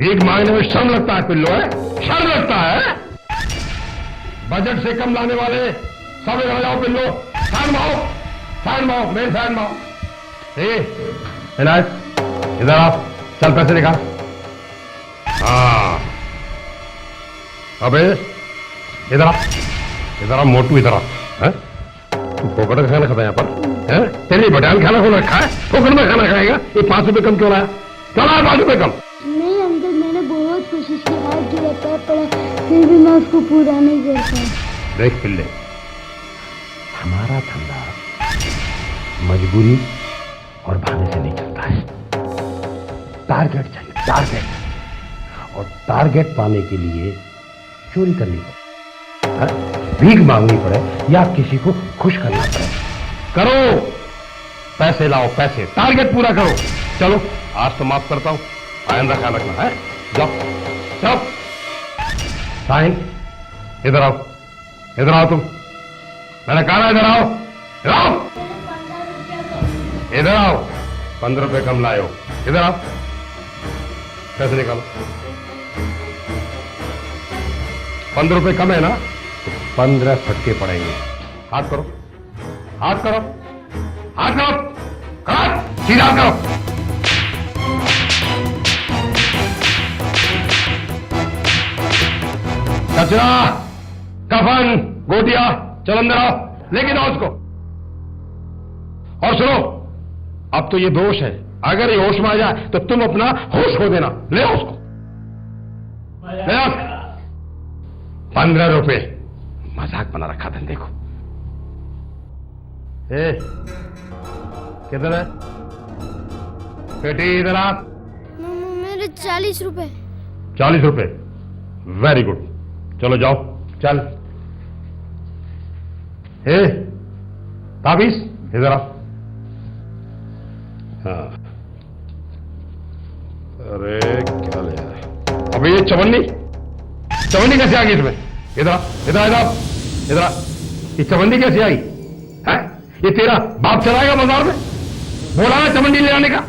भीख मांगने में शर्म लगता है पिल्लो, है शर्म लगता है? बजट से कम लाने वाले सब इधर आ जाओ पिल्लो। फैन माओ मेन फैन माओ। इनायत इधर आओ, चल पैसे निकाल। हाँ अबे इधर आ मोटू, इधर आ। तू फोकट का खाना खाता है यहाँ पर? है तेरी बटान खाना खोल रखा है, फोकट में खाना खाएगा? ये 5 रुपए कम क्यों लाया? चला 5 रुपए कम। नहीं अंकल, मैंने बहुत कोशिश की, हाथ गिरा पैर पड़ा, फिर भी मैं उसको पूरा नहीं कर पाया। देख पिल्ले, हमारा धंधा मजबूरी और बहाने से नहीं चलता है। टारगेट चाहिए, टारगेट। और टारगेट पाने के लिए चोरी करनी पड़े, भीख मांगनी पड़े या किसी को खुश करना पड़े। करो, पैसे लाओ पैसे, टारगेट पूरा करो। चलो आज तो माफ करता हूं, आइंदा ख्याल रखना है। जाओ जाओ। साइन इधर आओ, इधर आओ तुम। मैंने कहा इधर आओ, इधर आओ, इधर आओ। 15 रुपए कम लाए हो, इधर आओ। पैसे निकालो। 15 रुपए कम है ना, तो 15 फटके पड़ेंगे। हाथ करो, हाथ करो, हाथ करो, करो सीधा करो। कचरा, कफन, गोटिया, चलो अंदर आओ, लेके जाओ उसको। और सुनो, अब तो ये दोष है, अगर ये होश में आ जाए तो तुम अपना होश खो देना। ले आओ उसको, ले आओ। 15 रुपए मजाक बना रखा धंधे को। किधर है बेटी? इधर आ। मेरे 40 रुपए। 40 रुपए, वेरी गुड। चलो जाओ, चल। ताबीज इधर आ। हाँ अरे क्या ले आया? अबे ये चवन्नी कैसे आ गई इसमें? इधर आ, इधर इधर इधर आ। ये चवन्नी कैसे आई है? ये तेरा बाप चलाएगा बाजार में? बोला ना चवन्नी ले आने का,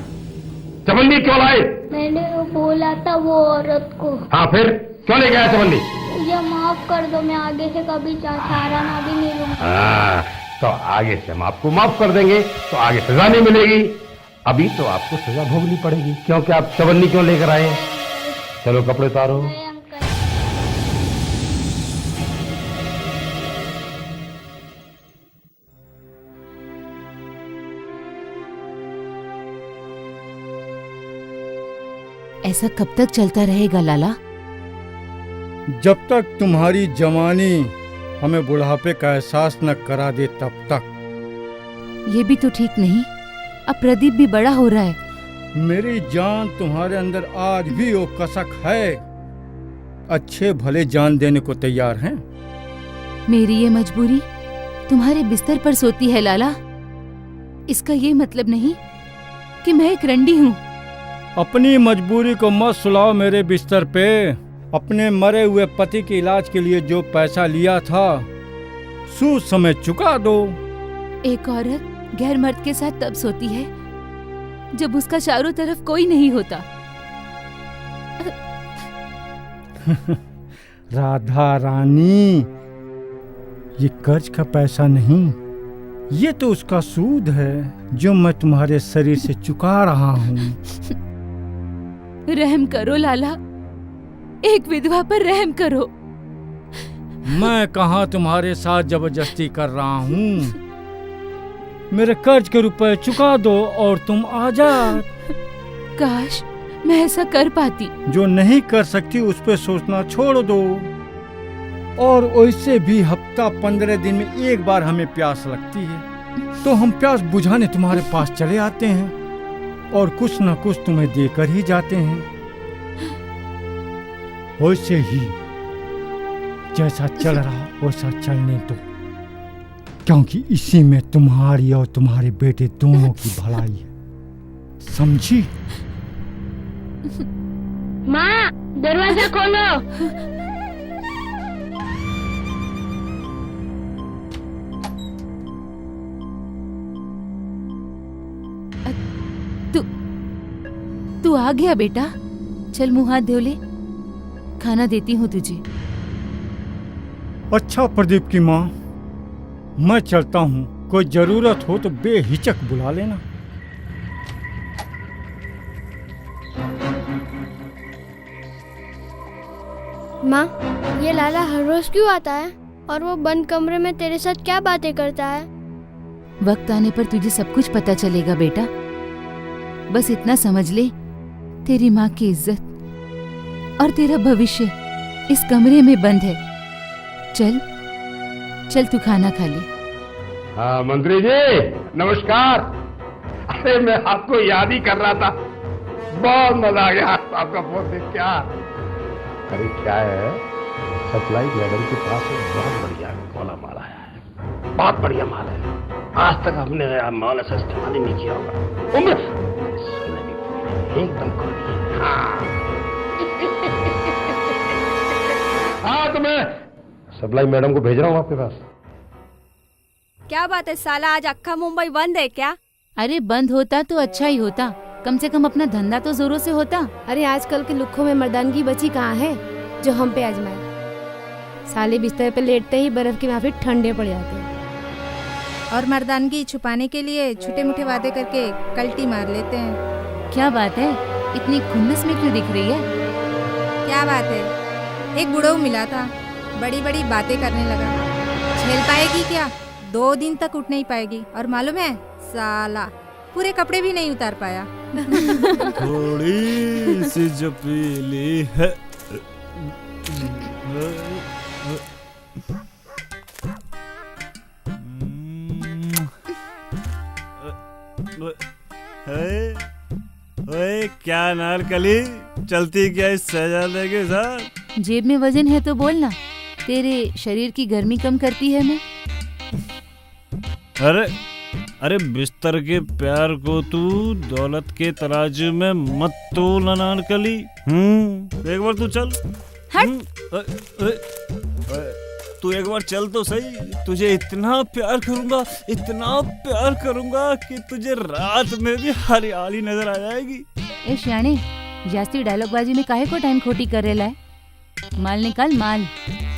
चवन्नी क्यों लाए? मैंने वो बोला था वो औरत को। हाँ फिर क्यों ले गया चवन्नी? मुझे माफ कर दो, मैं आगे से कभी सहारा भी नहीं लूंगा। हाँ तो आगे से हम आपको माफ कर देंगे, तो आगे सजा नहीं मिलेगी। अभी तो आपको सजा भोगनी पड़ेगी, क्योंकि आप चवन्नी क्यों लेकर आए? चलो कपड़े उतारो। नहीं अंकल। ऐसा कब तक चलता रहेगा लाला? जब तक तुम्हारी जवानी हमें बुढ़ापे का एहसास न करा दे तब तक। ये भी तो ठीक नहीं, अब प्रदीप भी बड़ा हो रहा है। मेरी जान, तुम्हारे अंदर आज भी वो कसक है। अच्छे भले जान देने को तैयार हैं। मेरी ये मजबूरी तुम्हारे बिस्तर पर सोती है लाला। इसका ये मतलब नहीं कि मैं एक रंडी हूँ। अपनी मजबूरी को मत सुलाओ मेरे बिस्तर पे। अपने मरे हुए पति के इलाज के लिए जो पैसा लिया था, सूद समय चुका दो। एक औरत गैर मर्द के साथ तब सोती है जब उसका चारों तरफ कोई नहीं होता। राधा रानी, ये कर्ज का पैसा नहीं, ये तो उसका सूद है जो मैं तुम्हारे शरीर से चुका रहा हूँ। रहम करो लाला, एक विधवा पर रहम करो। मैं कहाँ तुम्हारे साथ जबरदस्ती कर रहा हूँ। मेरे कर्ज के रुपए चुका दो और तुम आजाद। काश मैं ऐसा कर पाती। जो नहीं कर सकती उस पे सोचना छोड़ दो। और वैसे भी हफ्ता 15 दिन में एक बार हमें प्यास लगती है, तो हम प्यास बुझाने तुम्हारे पास चले आते हैं और कुछ न कुछ तुम्हें देकर ही जाते हैं। वैसे ही जैसा चल रहा वैसा चलने दो। क्योंकि इसी में तुम्हारी और तुम्हारे बेटे दोनों की भलाई है, समझी? माँ, दरवाजा खोलो। तू आ गया बेटा, चल मुंह हाथ धो ले, खाना देती हूँ तुझे। अच्छा प्रदीप की माँ, मैं चलता हूँ, कोई जरूरत हो तो बेहिचक बुला लेना। माँ, ये लाला हर रोज क्यों आता है और वो बंद कमरे में तेरे साथ क्या बातें करता है? वक्त आने पर तुझे सब कुछ पता चलेगा बेटा, बस इतना समझ ले, तेरी माँ की इज्जत और तेरा भविष्य इस कमरे में बंद है। चल चल तू खाना खा ले। हाँ मंत्री जी, नमस्कार। अरे मैं आपको याद ही कर रहा था, बहुत मजा आ गया आपका फोन देख के। अरे क्या है, सप्लाई मैडम के पास एक बहुत बढ़िया वाला माल आया है, बहुत बढ़िया माल है। आज तक हमने माल ऐसा इस्तेमाल ही नहीं किया होगा। उम्र सुने भी पूरी एकदम खुली है। हाँ तो मैं सप्लाई मैडम को भेज रहा हूँ आपके पास। क्या बात है साला, आज अक्खा मुंबई बंद है क्या? अरे बंद होता तो अच्छा ही होता, कम से कम अपना धंधा तो जोरों से होता। अरे आजकल के लुक्खों में मर्दानगी बची कहाँ है जो हम पे आजमाए। साले बिस्तर पे लेटते ही बर्फ के माफी ठंडे पड़ जाते हैं। और मर्दानगी छुपाने के लिए छोटे मोटे वादे करके कल्टी मार लेते हैं। क्या बात है, इतनी खुन्नस में क्यों दिख रही है? क्या बात है, एक बुढ़ऊ मिला था, बड़ी बड़ी बातें करने लगा। झेल पाएगी क्या? 2 दिन तक उठ नहीं पाएगी। और मालूम है साला पूरे कपड़े भी नहीं उतार पाया। थोड़ी सी जो पीली है। ओए क्या नारकली, चलती क्या इस शहजादे के साथ? जेब में वजन है तो बोलना, तेरे शरीर की गर्मी कम करती है मैं। अरे बिस्तर के प्यार को तू दौलत के तराजू में मत तोल नारकली। एक बार तू चल। तू एक बार चल तो सही, तुझे इतना प्यार करूंगा कि तुझे रात में भी हरियाली नजर आ जाएगी। ए श्याणे, जास्ती डायलॉगबाजी में काहे को टाइम खोटी कर रेला है? माल निकाल माल,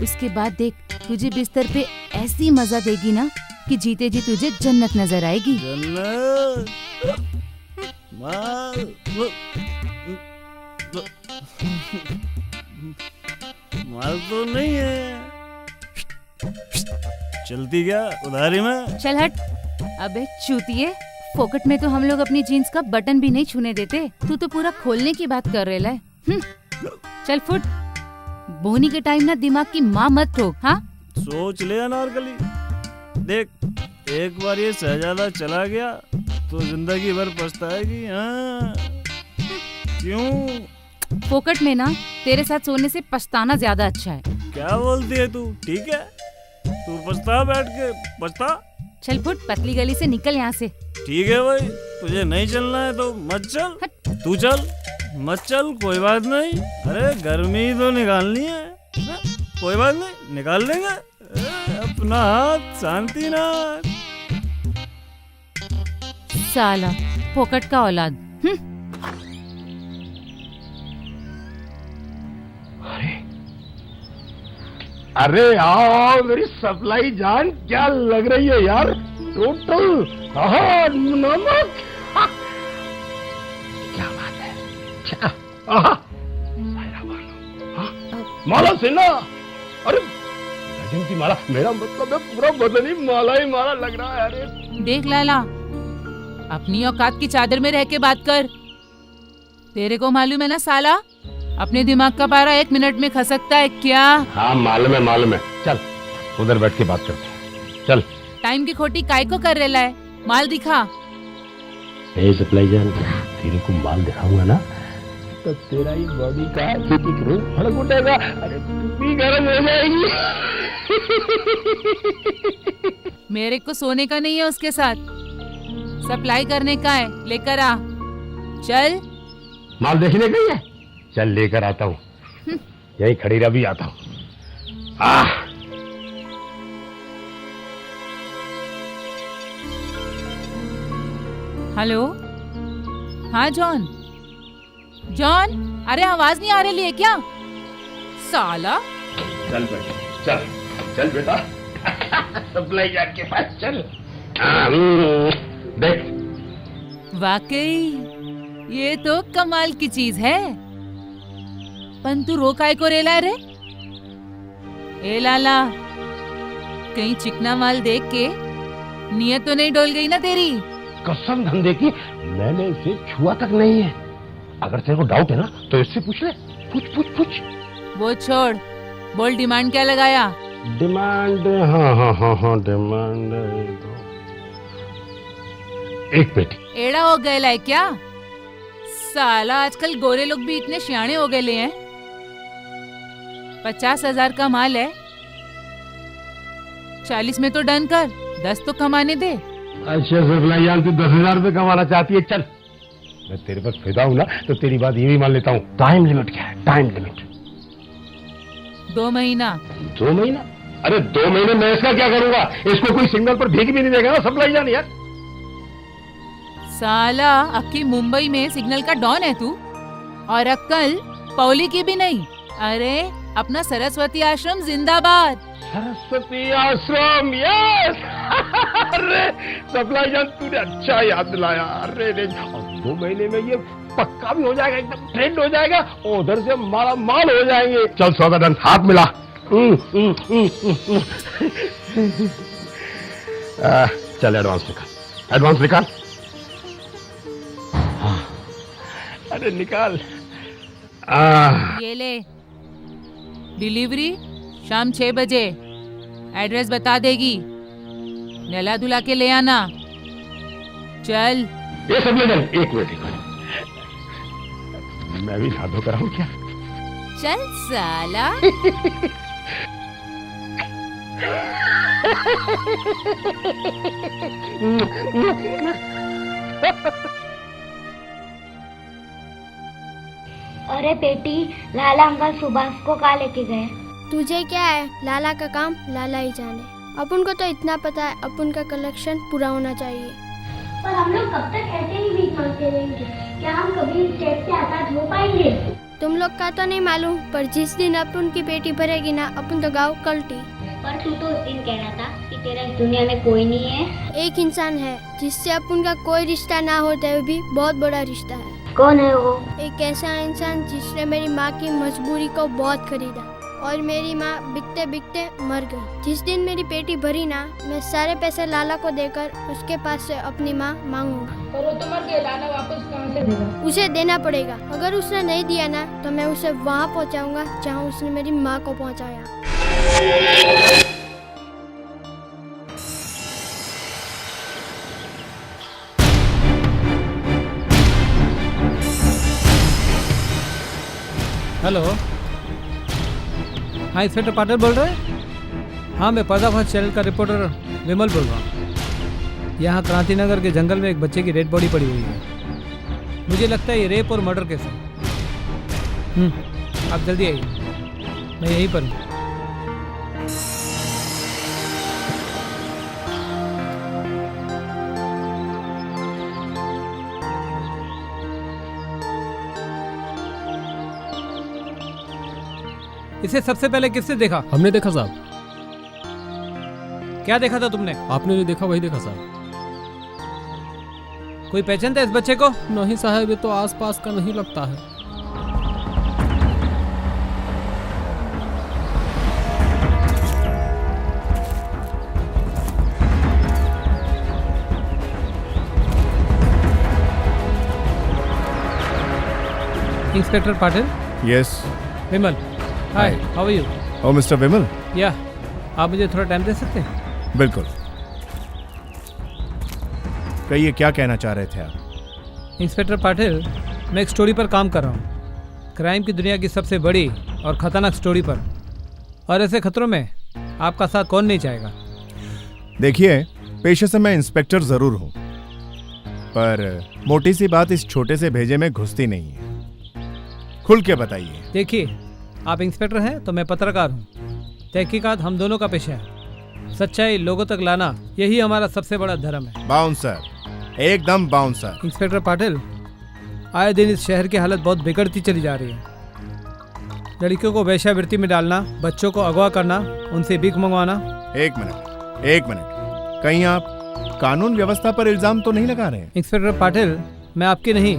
उसके बाद देख तुझे बिस्तर पे ऐसी मजा देगी ना कि जीते जी तुझे जन्नत नजर आएगी। जन्नत माल माल तो नहीं है। चलती क्या उधारी में? चल हट। अबे चूतिए, फोकट में तो हम लोग अपनी जीन्स का बटन भी नहीं छूने देते, तू तो पूरा खोलने की बात कर रहा है। चल फुट, बोनी के टाइम ना दिमाग की माँ मत ठोक। हाँ सोच ले अनारकली, देख एक बार ये शहजादा चला गया तो जिंदगी भर पछताएगी। हाँ क्यों? फोकट में ना तेरे साथ सोने से पछताना ज्यादा अच्छा है। क्या बोलती है तू? ठीक है तू पछता, बैठ के पछता। चल फुट, पतली गली से निकल यहाँ से। ठीक है भाई, तुझे नहीं चलना है तो मत चल। तू चल, मत चल, कोई बात नहीं। अरे गर्मी तो निकालनी है, कोई बात नहीं, निकाल लेंगे। अपना हाथ शांति नाथ। साला फोकट का औलाद। अरे आओ मेरी सप्लाई जान, क्या लग रही है यार, टोटल नमक। क्या बात है, क्या माला सिन्हा। अरे गजब की माला, मेरा मतलब है पूरा बदन ही माला लग रहा है। अरे देख लाला, अपनी औकात की चादर में रह के बात कर। तेरे को मालूम है ना साला, अपने दिमाग का पारा 1 मिनट में खसकता है क्या? हाँ मालूम है। चल उधर बैठ के बात करते हैं, चल। टाइम की खोटी काय को कर रेला है, माल दिखा। ए सप्लाई जान, तेरे को माल दिखाऊंगा ना तो तेरा ही बॉडी का एक रूप फड़क उठेगा। अरे तू भी गर्म हो जाएगी। मेरे को सोने का नहीं है उसके साथ, सप्लाई करने का है। लेकर आ, चल। माल देखने गई है? चल लेकर आता हूँ, यही खड़ी रह भी आता हूँ। हेलो, हाँ जॉन। जॉन, अरे आवाज नहीं आ रही है क्या? साला। चल बेटा, चल चल बेटा, सप्लाई यार्ड के पास चल। देख, वाकई ये तो कमाल की चीज है। पन तू रो काय को रेला रे? ए लाला, कहीं चिकना माल देख के नियत तो नहीं डोल गई ना तेरी? कसम धंधे की मैंने इसे छुआ तक नहीं है। अगर तेरे को डाउट है ना तो इससे पूछ ले, पूछ पूछ पूछ। वो छोड़, बोल डिमांड क्या लगाया? डिमांड, हाँ डिमांड एक पेटी। एड़ा हो गए है क्या? साला आजकल गोरे लोग भी इतने सियाने हो गए ले हैं। 50,000 का माल है, 40 में तो डन कर, 10 तो कमाने दे। अच्छा सप्लाई यार्ड, तू 10,000 रुपए कमाना चाहती है? चल, मैं तेरे पर फिदा हूँ ना, तो तेरी बात ये भी मान लेता हूँ। टाइम लिमिट क्या है? टाइम लिमिट 2 महीना। 2 महीना? अरे 2 महीने मैं इसका क्या करूंगा? इसको कोई सिग्नल पर भीख भी नहीं देगा ना सप्लाई यार्ड यार। साला अक्की मुंबई में सिग्नल का डॉन है तू, और अक्कल पौली की भी नहीं। अरे अपना सरस्वती आश्रम जिंदाबाद। सरस्वती आश्रम, यस। अरे सप्लाई यार्ड, तूने अच्छा याद दिलाया। अरे और 2 महीने में ये पक्का भी हो जाएगा, एकदम ट्रेंड हो जाएगा, उधर से माला माल हो जाएंगे। चल सौदा डन, हाथ मिला। चल एडवांस निकाल, एडवांस निकाल। अरे निकाल। ये ले, डिलीवरी शाम 6 बजे। एड्रेस बता देगी, नहला धुला के ले आना। चल। ये सब ले चल। एक मिनट, मैं भी नहा धो कर आऊं क्या? चल साला। अरे बेटी, लाला अंकल सुभाष को कहाँ लेके गए? तुझे क्या है? लाला का काम लाला ही जाने। अपन को तो इतना पता है, अपन का कलेक्शन पूरा होना चाहिए। पर हम लोग कब तक ऐसे ही भीख मांगते रहेंगे? क्या हम कभी स्टेट से आजाद हो पाएंगे? तुम लोग का तो नहीं मालूम, पर जिस दिन अपन की पेटी भरेगी ना, अपन तो गाँव कल्टी। पर तू तो उस दिन कह रहा था कि तेरा इस दुनिया में कोई नहीं है। एक इंसान है जिससे अपन का कोई रिश्ता ना होते हुए भी बहुत बड़ा रिश्ता है। कौन है वो? एक ऐसा इंसान जिसने मेरी माँ की मजबूरी को बहुत खरीदा, और मेरी माँ बिकते बिकते मर गई। जिस दिन मेरी पेटी भरी ना, मैं सारे पैसे लाला को देकर उसके पास से अपनी माँ मांगूंगा। पर वो तो मर गया, लाला वापस कहाँ से देगा? उसे देना पड़ेगा। अगर उसने नहीं दिया ना, तो मैं उसे वहाँ पहुँचाऊंगा जहाँ उसने मेरी माँ को पहुँचाया। हेलो, हाँ इंस्पेक्टर पाटिल बोल रहे हैं? हाँ, मैं पर्दाफाश चैनल का रिपोर्टर विमल बोल रहा हूँ। यहाँ क्रांतिनगर के जंगल में एक बच्चे की डेड बॉडी पड़ी हुई है। मुझे लगता है ये रेप और मर्डर केस है। आप जल्दी आइए, मैं यहीं पर हूँ। इसे सबसे पहले किसने देखा? हमने देखा साहब। क्या देखा था तुमने? आपने जो देखा वही देखा साहब। कोई पहचानता है इस बच्चे को? नहीं साहब, ये तो आसपास का नहीं लगता है। Inspector Patil. Yes. Vimal, hi, how are you? Oh mister Vimal. Yeah, आप मुझे थोड़ा टाइम दे सकते हैं? बिल्कुल। कहिए, क्या कहना चाह रहे थे आप? इंस्पेक्टर पाटिल, मैं एक स्टोरी पर काम कर रहा हूँ, क्राइम की दुनिया की सबसे बड़ी और खतरनाक स्टोरी पर। और ऐसे खतरों में आपका साथ कौन नहीं चाहेगा? देखिए, पेशे से मैं इंस्पेक्टर जरूर हूं, पर मोटी सी बात इस छोटे से भेजे में घुसती नहीं है। खुल के बताइए। देखिए, आप इंस्पेक्टर हैं तो मैं पत्रकार हूँ। तहकीकात हम दोनों का पेशा है। सच्चाई लोगों तक लाना यही हमारा सबसे बड़ा धर्म है। बाउंसर, एकदम बाउंसर। इंस्पेक्टर पाटिल, आए दिन इस शहर की हालत बहुत बिगड़ती चली जा रही है। लड़कियों को वेश्यावृत्ति में डालना, बच्चों को अगवा करना, उनसे भीख मंगवाना। एक मिनट, कहीं आप कानून व्यवस्था पर इल्जाम तो नहीं लगा रहे हैं? इंस्पेक्टर पाटिल, मैं आपकी नहीं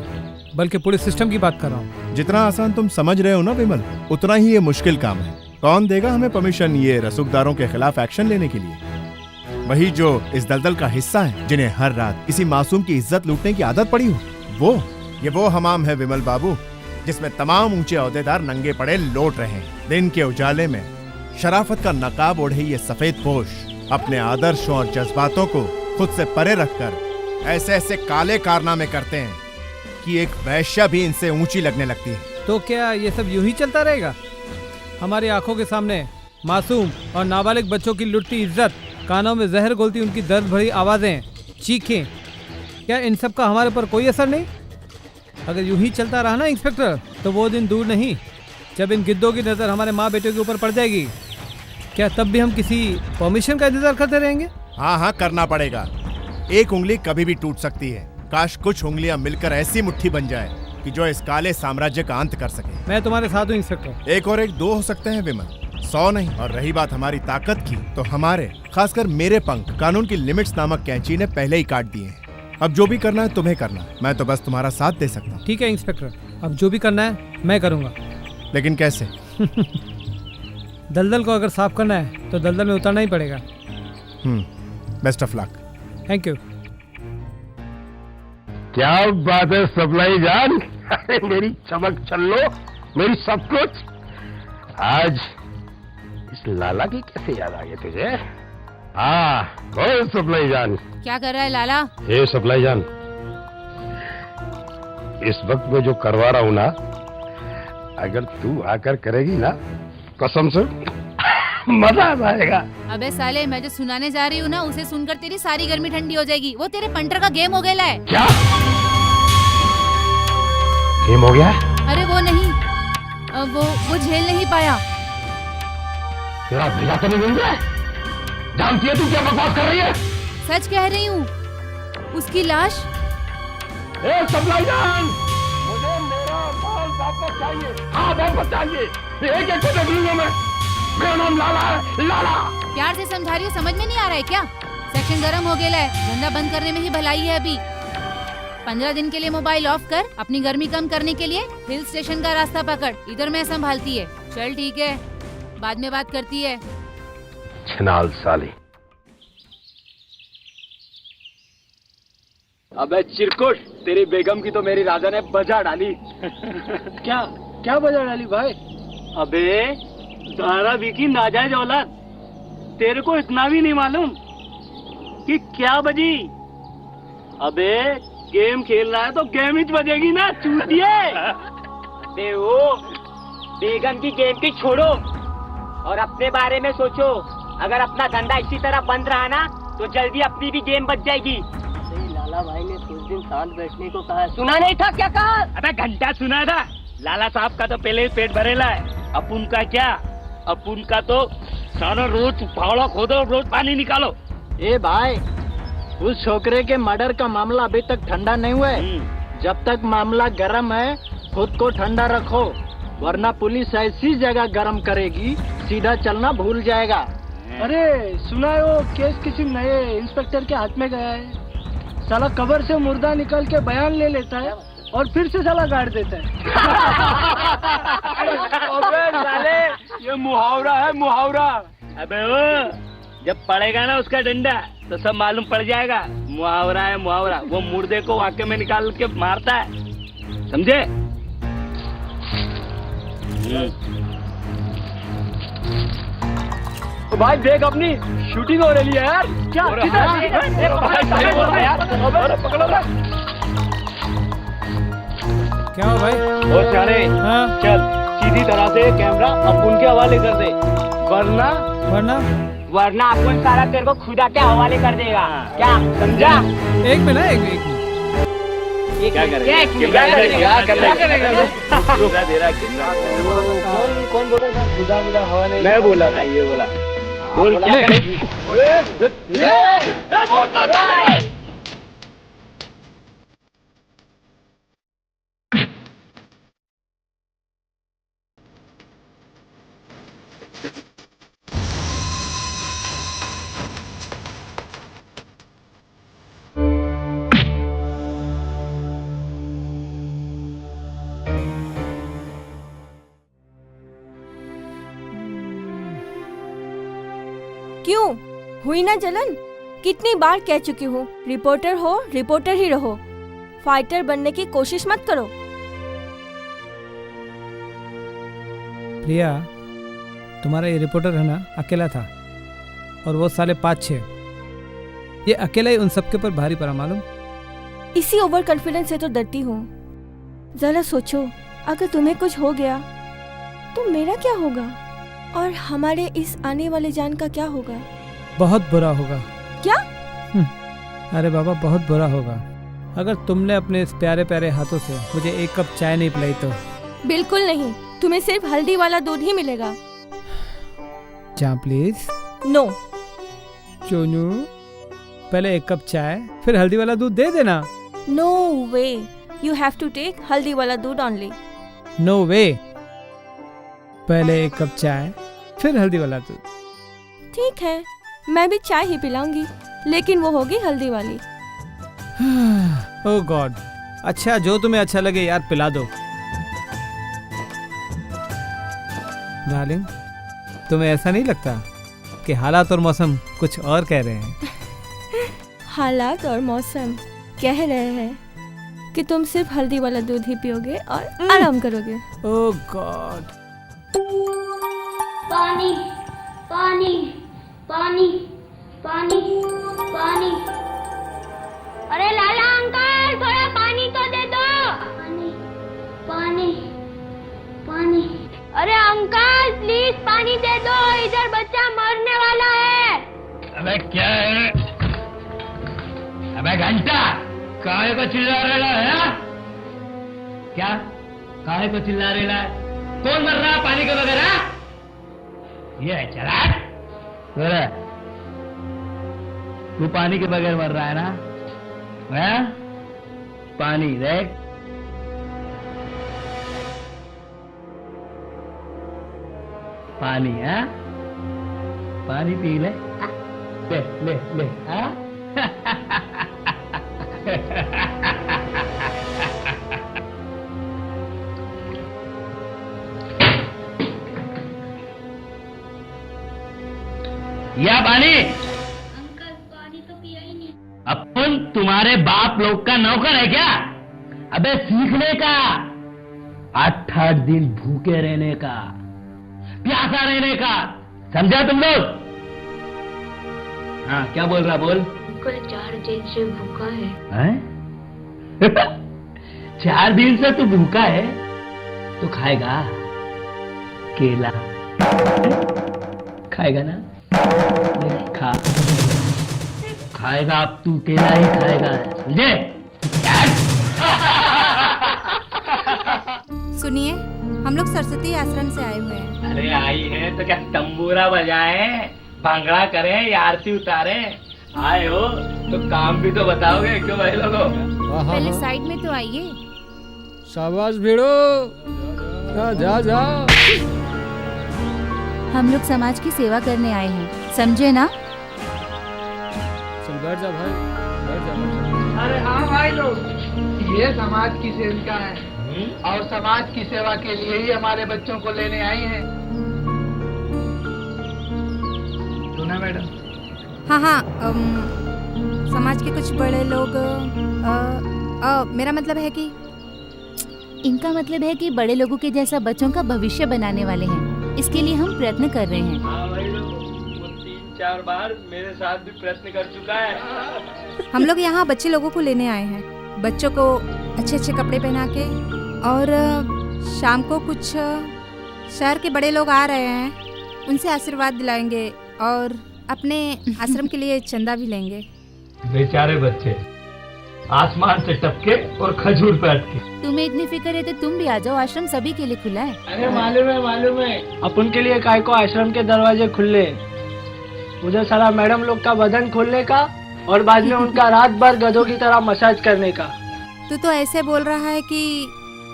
बल्कि पुलिस सिस्टम की बात कर रहा हूँ। जितना आसान तुम समझ रहे हो ना विमल, उतना ही ये मुश्किल काम है। कौन देगा हमें परमिशन ये रसूखदारों के खिलाफ एक्शन लेने के लिए? वही जो इस दलदल का हिस्सा है, जिन्हें हर रात किसी मासूम की इज्जत लूटने की आदत पड़ी हो। वो हमाम है विमल बाबू, जिसमें तमाम ऊंचे ओहदेदार नंगे पड़े लौट रहे हैं। दिन के उजाले में शराफत का नकाब ओढ़े ये सफेद पोश अपने आदर्शों और जज्बातों को खुद से परे रखकर ऐसे ऐसे काले कारनामे करते हैं कि एक वैश्या भी इनसे ऊंची लगने लगती है। तो क्या ये सब यूं ही चलता रहेगा? हमारी आंखों के सामने मासूम और नाबालिग बच्चों की लुटती इज्जत, कानों में जहर घोलती उनकी दर्द भरी आवाजें, चीखें, क्या इन सब का हमारे पर कोई असर नहीं? अगर यूं ही चलता रहा ना इंस्पेक्टर, तो वो दिन दूर नहीं जब इन गिद्धों की नज़र हमारे माँ बेटों के ऊपर पड़ जाएगी। क्या तब भी हम किसी परमिशन का इंतजार करते रहेंगे? हाँ, करना पड़ेगा। एक उंगली कभी भी टूट सकती है। काश कुछ उंगलियां मिलकर ऐसी मुट्ठी बन जाए कि जो इस काले साम्राज्य का अंत कर सके। मैं तुम्हारे साथ हूँ इंस्पेक्टर। एक और एक दो हो सकते हैं विमल, 100 नहीं। और रही बात हमारी ताकत की, तो हमारे, खासकर मेरे पंख कानून की लिमिट्स नामक कैंची ने पहले ही काट दिए हैं। अब जो भी करना है तुम्हें करना है, मैं तो बस तुम्हारा साथ दे सकता हूँ। ठीक है इंस्पेक्टर, अब जो भी करना है मैं करूँगा। लेकिन कैसे? दलदल को अगर साफ करना है तो दलदल में उतरना ही पड़ेगा। Best of luck. Thank you. क्या बात है सप्लाई जान, अरे मेरी चमक चल्लो, मेरी सब कुछ। आज इस लाला की कैसे याद आ गई तुझे? हाँ, बोल सप्लाई जान। क्या कर रहा है लाला? ए सप्लाई जान, इस वक्त में जो करवा रहा हूं ना, अगर तू आकर करेगी ना, कसम से मजा आ जाएगा। अबे साले, मैं जो सुनाने जा रही हूँ ना, उसे सुनकर तेरी सारी गर्मी ठंडी हो जाएगी। वो तेरे पंटर का गेम हो गया है। क्या गेम हो गया? अरे वो नहीं, वो झेल नहीं पाया। तेरा भेजा तो नहीं मिल रहा है? जानती है तू क्या बकवास कर रही है? सच कह रही हूँ, उसकी लाश। ए सप्लाई जान, मुझे मेरा माल वापस चाहिए। हाँ वापस चाहिए, एक एक को देख लूंगा मैं। मेरा नाम लाला है, लाला। प्यार से समझा रही हूँ, समझ में नहीं आ रहा है क्या? सेक्शन गर्म हो गया है, धंधा बंद करने में ही भलाई है। अभी 15 दिन के लिए मोबाइल ऑफ कर, अपनी गर्मी कम करने के लिए हिल स्टेशन का रास्ता पकड़। इधर मैं संभालती है। चल ठीक है, बाद में बात करती है। छनाल साली। अबे चिरकुट, तेरी बेगम की तो मेरी राजा ने बजा डाली। क्या बजा डाली भाई? अबे दारा की नाजायज औलाद, तेरे को इतना भी नहीं मालूम कि क्या बजी? अबे गेम खेल रहा है तो गेम ही बजेगी ना, चूतिए। बेगम की गेम की छोड़ो और अपने बारे में सोचो। अगर अपना धंधा इसी तरह बंद रहा ना, तो जल्दी अपनी भी गेम बच जाएगी। लाला भाई ने कुछ दिन शांत बैठने को कहा, सुना नहीं था? क्या कहा? अबे घंटा सुना था। लाला साहब का तो पहले ही पेट भरेला है। अपुन का क्या? अपुन का तो सारा रोज फावड़ा खोदो, रोज पानी निकालो। ए भाई, उस छोकरे के मर्डर का मामला अभी तक ठंडा नहीं हुआ है। जब तक मामला गर्म है, खुद को ठंडा रखो, वरना पुलिस ऐसी जगह गर्म करेगी, सीधा चलना भूल जाएगा। अरे सुना है वो केस किसी नए इंस्पेक्टर के हाथ में गया है। साला कबर से मुर्दा निकल के बयान ले लेता है और फिर से साला गाड़ देता है। अबे साले, ये मुहावरा है, मुहावरा। अबे वो जब पड़ेगा ना उसका डंडा, तो सब मालूम पड़ जाएगा। मुहावरा है मुहावरा। वो मुर्दे को वाकई में निकाल के मारता है, समझे? तो भाई देख, अपनी शूटिंग हो रही है यार। क्या क्या हो भाई? ओ सारे, चल सीधी तरह से कैमरा अपुन के हवाले कर दे, वरना वरना अपन सारा तेरे को खुदा के हवाले कर देगा, क्या समझा? एक मिनट, एक मिनट। क्या करेगा? कौन बोला था खुदा खुदा हवाले? मैं बोला था, ये बोला। बोल क्या करेगी? क्यों हुई ना जलन? कितनी बार कह चुकी हूँ, रिपोर्टर हो रिपोर्टर ही रहो, फाइटर बनने की कोशिश मत करो। प्रिया, तुम्हारा ये रिपोर्टर है ना, अकेला था और वो साले 5-6, ये अकेला ही उन सबके ऊपर भारी पड़ा मालूम। इसी ओवर कॉन्फिडेंस से तो डरती हूँ। जरा सोचो, अगर तुम्हें कुछ हो गया तो मेरा क्या होगा, और हमारे इस आने वाले जान का क्या होगा? बहुत बुरा होगा। क्या? अरे बाबा, बहुत बुरा होगा। अगर तुमने अपने इस प्यारे प्यारे हाथों से मुझे एक कप चाय नहीं पिलाई तो। बिल्कुल नहीं, तुम्हें सिर्फ हल्दी वाला दूध ही मिलेगा। चाय प्लीज। नो। चोनू, पहले एक कप चाय फिर हल्दी वाला दूध दे देना। No way, you have to take हल्दी वाला दूध ओनली। नो वे, पहले एक कप चाय फिर हल्दी वाला दूध। ठीक है, मैं भी चाय ही पिलाऊंगी, लेकिन वो होगी हल्दी वाली। ओह गॉड, अच्छा जो तुम्हें अच्छा लगे यार पिला दो। डार्लिंग, तुम्हें ऐसा नहीं लगता कि हालात और मौसम कुछ और कह रहे हैं? हालात और मौसम कह रहे हैं कि तुम सिर्फ हल्दी वाला दूध ही पियोगे और आराम करोगे। ओह गॉड। पानी पानी पानी पानी पानी। अरे लाला अंकल, थोड़ा पानी तो दे दो। पानी पानी पानी। अरे अंकल प्लीज पानी दे दो, इधर बच्चा मरने वाला है। अबे क्या है? अबे घंटा, काहे को चिल्ला रहा है? क्या काहे को चिल्ला रहा है? कौन मर रहा है पानी के बगैर? ये चला तू पानी के बगैर मर रहा है ना? है? पानी देख, पानी है, पानी पी ले, ले ले ले। हाँ? या पानी? अंकल पानी तो पिया ही नहीं। अपन तुम्हारे बाप लोग का नौकर है क्या? अबे सीखने का, 8-8 दिन भूखे रहने का, प्यासा रहने का, समझा तुम लोग? हाँ, क्या बोल रहा बोल? अंकल 4 दिन से भूखा है। हैं? 4 दिन से तू भूखा है तो खाएगा केला, खाएगा ना? खा, खाएगा अब तू, केला ही खाएगा, समझे? सुनिए, हम लोग सरस्वती आश्रम से आए हुए हैं। अरे आई है तो क्या तंबूरा बजाए, भांगड़ा करें या आरती उतारे? आए हो तो काम भी तो बताओगे क्यों भाई लोगों? पहले साइड में तो आइए। शाबाश भिड़ो, जा जा। हम लोग समाज की सेवा करने आए हैं, समझे ना? चल बैठ जा भाई, बैठ जा। अरे हाँ भाई लोग, ये समाज की सेविका है और समाज की सेवा के लिए ही हमारे बच्चों को लेने आई हैं। सुना मैडम? हाँ हाँ, समाज के कुछ बड़े लोग, मेरा मतलब है कि इनका मतलब है कि बड़े लोगों के जैसा बच्चों का भविष्य बनाने वाले हैं, इसके लिए हम प्रयत्न कर रहे हैं। हाँ भाई लोग, वो 3-4 बार मेरे साथ भी प्रयत्न कर चुका है। हम लोग यहाँ बच्चे लोगों को लेने आए हैं, बच्चों को अच्छे अच्छे कपड़े पहना के, और शाम को कुछ शहर के बड़े लोग आ रहे हैं, उनसे आशीर्वाद दिलाएंगे और अपने आश्रम के लिए चंदा भी लेंगे। बेचारे बच्चे आसमान से टपके और खजूर पे अटके। तुम्हें इतनी फिक्र है तो तुम भी आ जाओ, आश्रम सभी के लिए खुला है। अरे मालूम है अपन के लिए काय को आश्रम के दरवाजे खुले। मुझे सारा मैडम लोग का बदन खोलने का और बाद में उनका रात भर गधों की तरह मसाज करने का। तू तो ऐसे बोल रहा है कि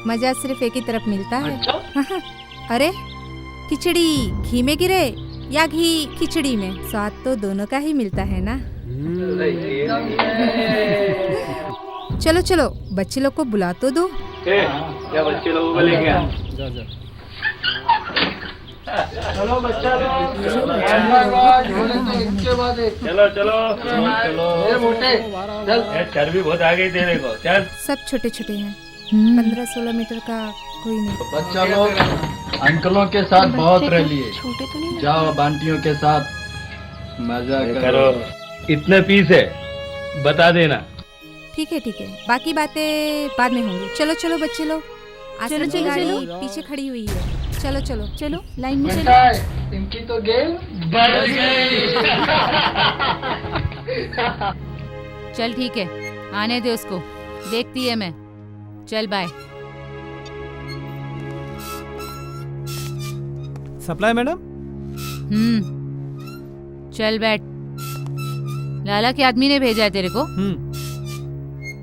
मजा सिर्फ एक ही तरफ मिलता है। अच्छा? अरे खिचड़ी घी में गिरे या घी खिचड़ी में, स्वाद तो दोनों का ही मिलता है ना। चलो चलो बच्चे लोग को बुला तो दो। क्या बच्चे लोगों को लेके आ? चलो बच्चा चलो चलो चलो ये मोटे चल। चर्बी बहुत आ गई तेरे को, चल। सब छोटे छोटे हैं, 15-16 मीटर का कोई नहीं। बच्चा लोग अंकलों के साथ बहुत रह लिए, जाओ बांटियों के साथ मजा करो। इतने पीस है बता देना। ठीक है, बाकी बातें बाद में होंगी। चलो चलो बच्चे लोग, आश्रम की गाड़ी पीछे खड़ी हुई है। चलो चलो चलो लाइन में चलो। बेटा इनकी तो गेम बढ़ गई। चल ठीक है, आने दे उसको, देखती है मैं। चल बाय। Supply madam. चल बैठ। लाला के आदमी ने भेजा है तेरे को।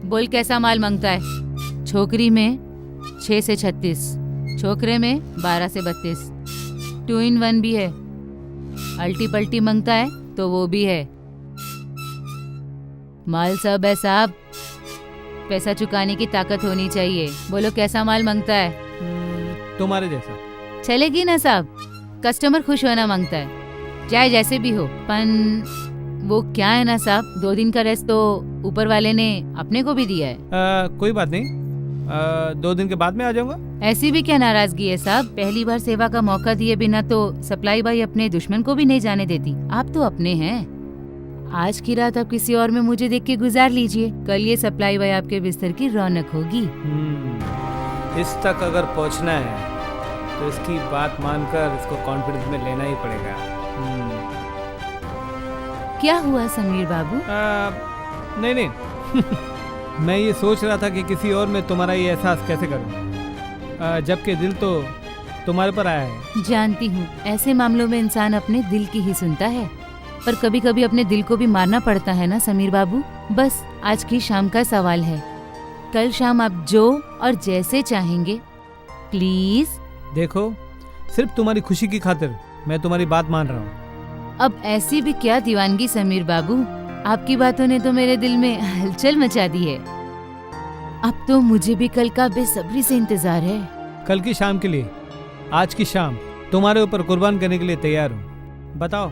बोल कैसा माल मांगता है। छोकरी में 6 से 36, छोकरे में 12 से 32, 2 in 1 भी है। अल्टी पल्टी मांगता है तो वो भी है। माल सब है साहब, पैसा चुकाने की ताकत होनी चाहिए। बोलो कैसा माल मांगता है। तुम्हारे जैसा चलेगी ना साहब, कस्टमर खुश होना मांगता है, चाहे जैसे भी हो। पन वो क्या है ना साहब, 2 दिन का रेस्ट तो ऊपर वाले ने अपने को भी दिया है। कोई बात नहीं, 2 दिन के बाद में आ जाऊंगा। ऐसी भी क्या नाराजगी है साहब, पहली बार सेवा का मौका दिए बिना तो सप्लाई बाई अपने दुश्मन को भी नहीं जाने देती। आप तो अपने हैं। आज की रात आप किसी और में मुझे देख के गुजार लीजिए, कल ये सप्लाई बाई आपके बिस्तर की रौनक होगी। इस तक अगर पहुंचना है तो इसकी बात मानकर इसको कॉन्फिडेंस में लेना ही पड़ेगा। क्या हुआ समीर बाबू? नहीं मैं ये सोच रहा था कि किसी और में तुम्हारा ये एहसास कैसे करूं, जबकि दिल तो तुम्हारे पर आया है। जानती हूँ, ऐसे मामलों में इंसान अपने दिल की ही सुनता है, पर कभी कभी अपने दिल को भी मारना पड़ता है ना समीर बाबू। बस आज की शाम का सवाल है, कल शाम आप जो और जैसे चाहेंगे प्लीज। देखो सिर्फ तुम्हारी खुशी की खातिर मैं तुम्हारी बात मान रहा हूँ। अब ऐसी भी क्या दीवानगी समीर बाबू, आपकी बातों ने तो मेरे दिल में हलचल मचा दी है। अब तो मुझे भी कल का बेसब्री से इंतजार है। कल की शाम के लिए आज की शाम तुम्हारे ऊपर कुर्बान करने के लिए तैयार हूँ। बताओ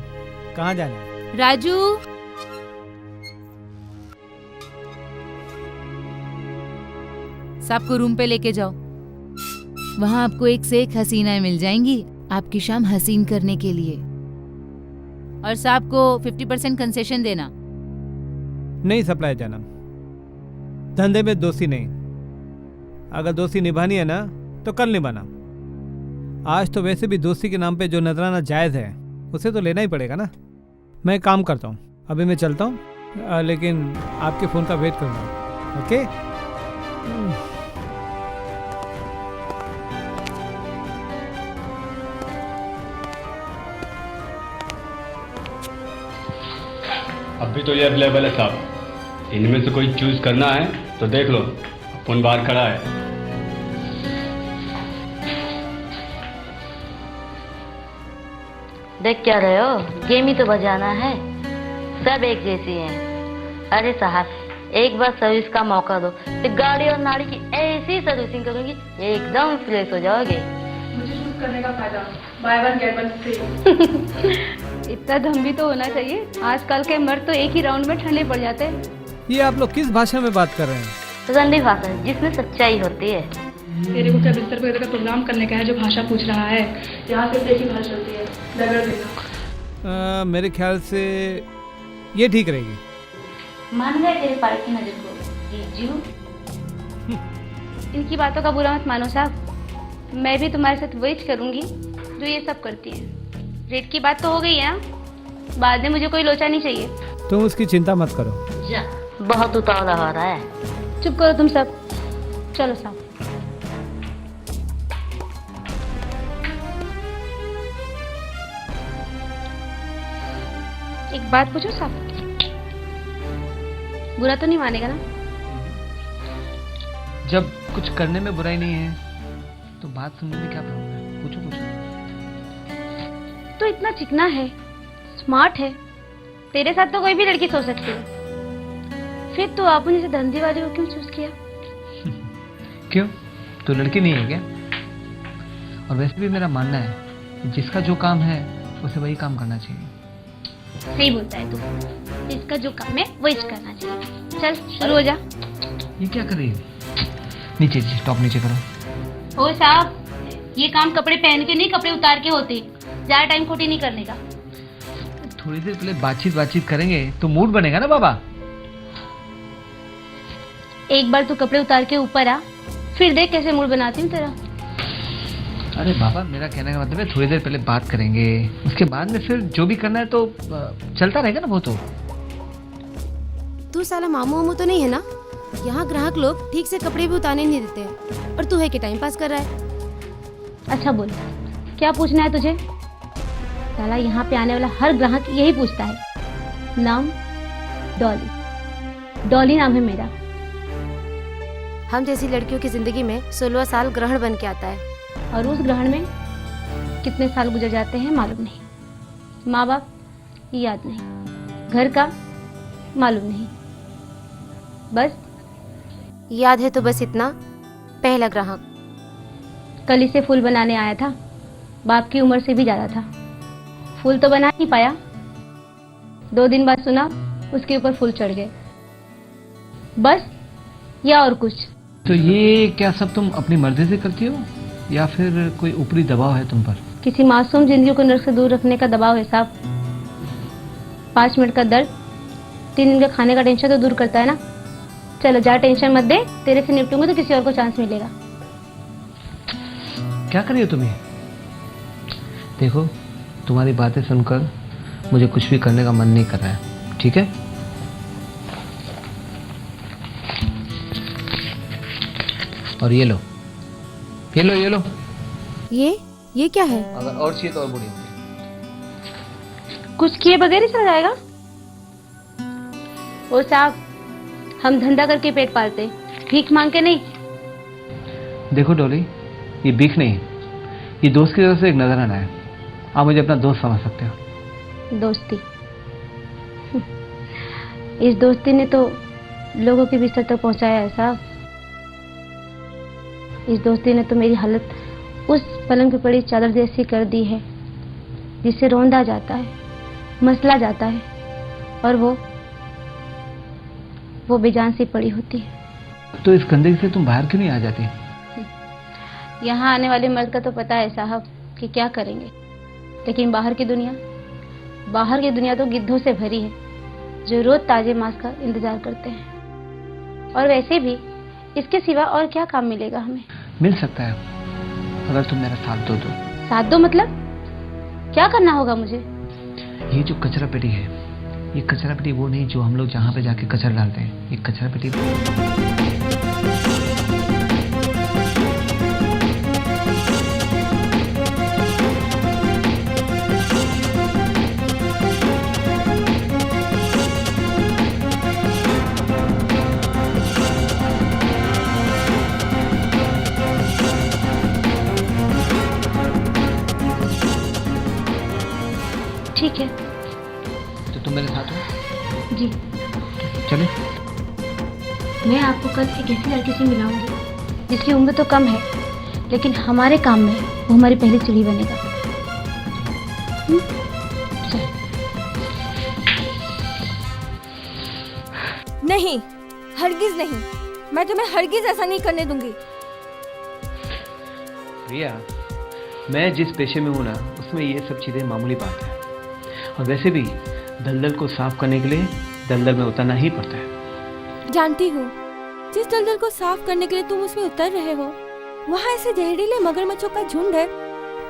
कहाँ जाना है? राजू, सबको रूम पे लेके जाओ, वहाँ आपको एक से एक हसीनाएं मिल जाएंगी आपकी शाम हसीन करने के लिए। और साहब को 50% कंसेशन देना। नहीं सप्लाई जानम, धंधे में दोस्ती नहीं। अगर दोस्ती निभानी है ना तो कल निभाना। आज तो वैसे भी दोस्ती के नाम पे जो नजराना जायज है उसे तो लेना ही पड़ेगा ना। मैं काम करता हूँ, अभी मैं चलता हूँ, लेकिन आपके फोन का वेट करूँगा। ओके? अभी तो ये अवेलेबल है साहब, इनमें से कोई चूज करना है तो देख लो, फोन बाहर खड़ा है। देख क्या रहे हो, गेम ही तो बजाना है, सब एक जैसी हैं। अरे साहब एक बार सर्विस का मौका दो, फिर गाड़ी और नाड़ी की ऐसी सर्विसिंग करूंगी एकदम फ्रेश हो जाओगे। मुझे यूज करने का फायदा, by one get one free. इतना दम भी तो होना चाहिए, आजकल के मर्द तो एक ही राउंड में ठंडे पड़ जाते हैं। ये आप लोग किस भाषा में बात कर रहे हैं? ठंडी भाषा जिसमें सच्चाई होती है। तेरे को क्या बिस्तर पर का प्रोग्राम करने का है जो भाषा पूछ रहा है? यहाँ से एक ही भाषा चलती है, रगड़ देना। मेरे ख्याल से ये ठीक रहेगी। मान गए तेरे पार की नजर को जीजू? इनकी बातों का बुरा मत मानो साहब, मैं भी तुम्हारे साथ वही करूंगी जो ये सब करती है। रेट की बात तो हो गई है। बाद में मुझे कोई लोचा नहीं चाहिए। तुम उसकी चिंता मत करो। जा, बहुत उतावला हो रहा है। चुप करो तुम सब, चलो साहब। एक बात पूछो साहब, बुरा तो नहीं मानेगा ना? जब कुछ करने में बुराई नहीं है तो बात सुनने में क्या प्रॉब्लम है? पूछो पूछो। तो इतना चिकना है, स्मार्ट है, तेरे साथ तो कोई भी लड़की सो सकती है, फिर तो आपने जैसे धंधे वाले को क्यों चूज किया? क्यों, तो लड़की नहीं है क्या? और वैसे भी मेरा मानना है कि जिसका जो काम है उसे वही काम करना चाहिए। सही बोलता है तू, इसका जो काम है वही करना चाहिए। चल शुरू हो जा। ये क्या कर रही है? नीचे टॉप नीचे करो। ओ साहब, ये काम कपड़े पहन के नहीं, कपड़े उतार के होते, ज्यादा टाइम खोटी नहीं करने का। थोड़ी देर पहले बातचीत करेंगे तो मूड बनेगा ना बाबा। एक बार तू कपड़े उतार के ऊपर आ, फिर देख कैसे मूड बनाती हूँ तेरा। अरे बाबा, मेरा कहने का मतलब है थोड़ी देर पहले बात करेंगे, उसके बाद में फिर जो भी करना है तो चलता रहेगा ना वो तो। तू साला मामू वामू तो नहीं है ना? यहाँ ग्राहक लोग ठीक से कपड़े भी उतारने नहीं देते हैं और तू है कि टाइम पास कर रहा है। अच्छा बोल, क्या पूछना है तुझे? साला यहाँ पे आने वाला हर ग्राहक यही पूछता है। नाम डॉली, डॉली नाम है मेरा। हम जैसी लड़कियों की जिंदगी में 16वां साल ग्रहण बन के आता है, और उस ग्रहण में कितने साल गुजर जाते हैं मालूम नहीं। माँ बाप याद नहीं, घर का मालूम नहीं, बस याद है तो बस इतना, पहला ग्राहक कली से फूल बनाने आया था, बाप की उम्र से भी ज्यादा था। फूल तो बना नहीं पाया, 2 दिन बाद सुना उसके ऊपर फूल चढ़ गए, बस या और कुछ। तो ये क्या सब तुम अपनी मर्जी से करती हो या फिर कोई ऊपरी दबाव है तुम पर? किसी मासूम जिंदगी को नर्क से दूर रखने का दबाव है साहब। 5 मिनट का दर्द 3 दिन का खाने का टेंशन तो दूर करता है ना। चलो जा, टेंशन मत दे, तेरे से निपटूंगा तो किसी और को चांस मिलेगा। क्या कर रही हो तुम ये? देखो, तुम्हारी बातें सुनकर मुझे कुछ भी करने का मन नहीं कर रहा है, ठीक है? और ये लो, ये लो, ये लो। ये क्या है? अगर और चाहिए तो और बड़ी होगी। कुछ किए बगैर ही चल जाएगा? ओ साहब, हम धंधा करके पेट पालते, भीख मांग के नहीं। देखो डॉली, ये भीख नहीं, ये दोस्त की तरफ से एक नजराना है। आप मुझे अपना दोस्त समझ सकते हो। दोस्ती? इस दोस्ती ने तो लोगों के बिस्तर तक पहुंचाया है साहब। इस दोस्ती ने तो मेरी हालत उस पलंग पे पड़ी चादर जैसी कर दी है जिससे रौंदा जाता है, मसला जाता है, और वो बेजान सी पड़ी होती है। तो इस गंदगी से तुम बाहर क्यों नहीं आ जाती? यहाँ आने वाले मर्द का तो पता है साहब कि क्या करेंगे, लेकिन बाहर की दुनिया तो गिद्धों से भरी है जो रोज ताजे मांस का इंतजार करते हैं। और वैसे भी इसके सिवा और क्या काम मिलेगा हमें? मिल सकता है अगर तुम मेरा साथ दो तो। साथ दो मतलब क्या करना होगा मुझे? ये जो कचरा पेटी है, ये कचरा पेटी वो नहीं जो हम लोग जहाँ पे जाके कचरा डालते हैं। ये कचरा पेटी ठीक है, तो तुम मेरे साथ हो? जी। चले? मैं आपको कल एक ऐसी लड़की से मिलाऊंगी जिसकी उम्र तो कम है, लेकिन हमारे काम में वो हमारी पहली चिड़ी बनेगा। नहीं, हरगिज नहीं, मैं तुम्हें हरगिज ऐसा नहीं करने दूंगी। प्रिया, मैं जिस पेशे में हूँ ना, उसमें ये सब चीज़ें मामूली बात है। और वैसे भी दलदल को साफ करने के लिए दलदल में उतरना ही पड़ता है। जानती हूँ, जिस दलदल को साफ करने के लिए तुम उसमें उतर रहे हो, वहाँ ऐसे जहरीले मगरमच्छों का झुंड है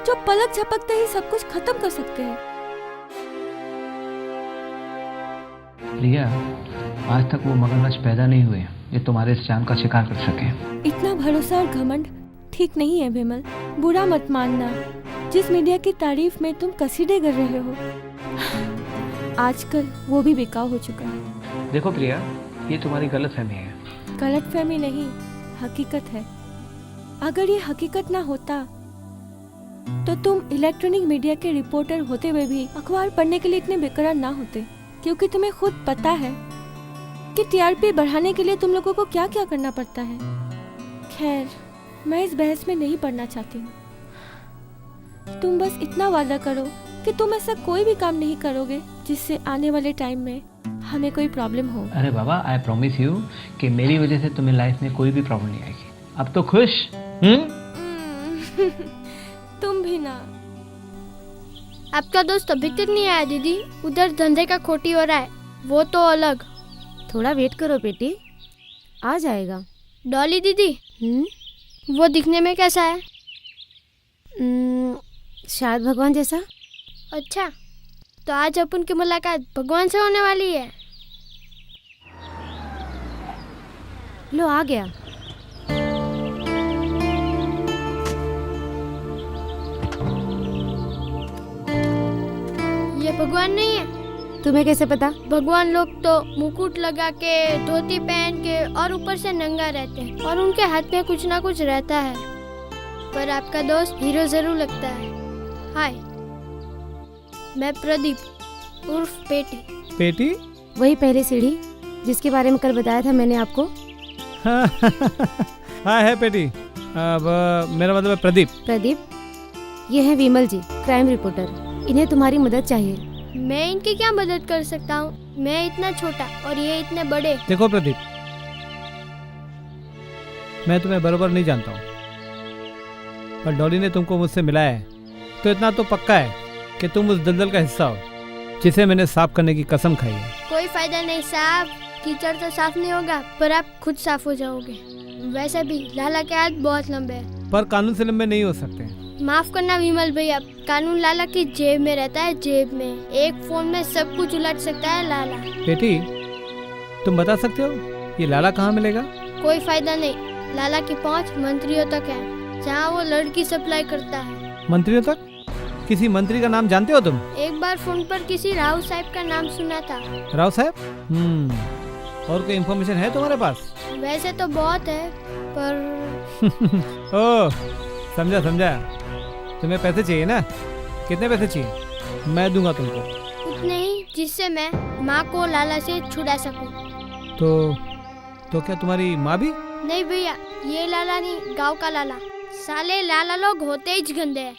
जो पलक झपकते ही सब कुछ खत्म कर सकते हैं। प्रिया, आज तक वो मगरमच्छ पैदा नहीं हुए ये तुम्हारे इस जान का शिकार कर सके। इतना भरोसा और घमंड ठीक नहीं है विमल। बुरा मत मानना, जिस मीडिया की तारीफ में तुम कसीदे कर रहे हो आजकल वो भी बेकार हो चुका है। देखो प्रिया, ये तुम्हारी गलतफहमी है। गलतफहमी नहीं, हकीकत है। अगर ये हकीकत ना होता तो तुम इलेक्ट्रॉनिक मीडिया के रिपोर्टर होते हुए भी अखबार पढ़ने के लिए इतने बेकरार ना होते, क्योंकि तुम्हें खुद पता है कि टीआरपी बढ़ाने के लिए तुम लोगों को क्या क्या करना पड़ता है। खैर, मैं इस बहस में नहीं पढ़ना चाहती हूँ। तुम बस इतना वादा करो कि तुम ऐसा कोई भी काम नहीं करोगे जिससे आने वाले टाइम में हमें कोई प्रॉब्लम हो। अरे बाबा, आई प्रॉमिस यू कि मेरी वजह से तुम्हें लाइफ में कोई भी प्रॉब्लम नहीं आएगी। अब तो खुश? तुम भी ना। आपका दोस्त अभी तक नहीं आया दीदी, उधर धंधे का खोटी हो रहा है, वो तो अलग। थोड़ा वेट करो बेटी, आ जाएगा। डॉली दीदी, वो दिखने में कैसा है? शायद भगवान जैसा। अच्छा, तो आज अपन की मुलाकात भगवान से होने वाली है। लो, आ गया। ये भगवान नहीं है। तुम्हें कैसे पता? भगवान लोग तो मुकुट लगा के, धोती पहन के और ऊपर से नंगा रहते हैं और उनके हाथ में कुछ ना कुछ रहता है। पर आपका दोस्त हीरो जरूर लगता है। हाय, मैं प्रदीप उर्फ पेटी। पेटी? वही पहली सीढ़ी जिसके बारे में कल बताया था मैंने आपको। हाँ है पेटी। अब मेरा मतलब है प्रदीप। प्रदीप, ये है विमल जी, क्राइम रिपोर्टर। इन्हें तुम्हारी मदद चाहिए। मैं इनकी क्या मदद कर सकता हूँ? मैं इतना छोटा और ये इतने बड़े। देखो प्रदीप, मैं तुम्हें बराबर नहीं जानता हूँ, पर डॉली ने तुमको मुझसे मिलाया है तो इतना तो पक्का है कि तुम उस दलदल का हिस्सा हो जिसे मैंने साफ करने की कसम खाई है। कोई फायदा नहीं साहब, कीचड़ तो साफ नहीं होगा पर आप खुद साफ हो जाओगे। वैसे भी लाला के हाथ बहुत लंबे हैं। पर कानून से लंबे नहीं हो सकते। माफ करना विमल भैया, कानून लाला की जेब में रहता है, जेब में। एक फोन में सब कुछ उलट सकता है लाला। बेटी, तुम बता सकते हो ये लाला कहाँ मिलेगा? कोई फायदा नहीं, लाला की पहुंच मंत्रियों तक है, जहाँ वो लड़की सप्लाई करता है। मंत्रियों तक? किसी मंत्री का नाम जानते हो तुम? एक बार फोन पर किसी राव साहब का नाम सुना था। राव साहब? और कोई इन्फॉर्मेशन है तुम्हारे पास? वैसे तो बहुत है पर ओह, समझा समझा। तुम्हें पैसे चाहिए ना? कितने पैसे चाहिए? मैं दूंगा तुमको। उतने ही जिससे मैं माँ को लाला से छुड़ा सकूं। तो क्या तुम्हारी माँ भी? नहीं भैया, ये लाला नहीं, गांव का लाला। साले लाला लोग होते ही गंदे हैं।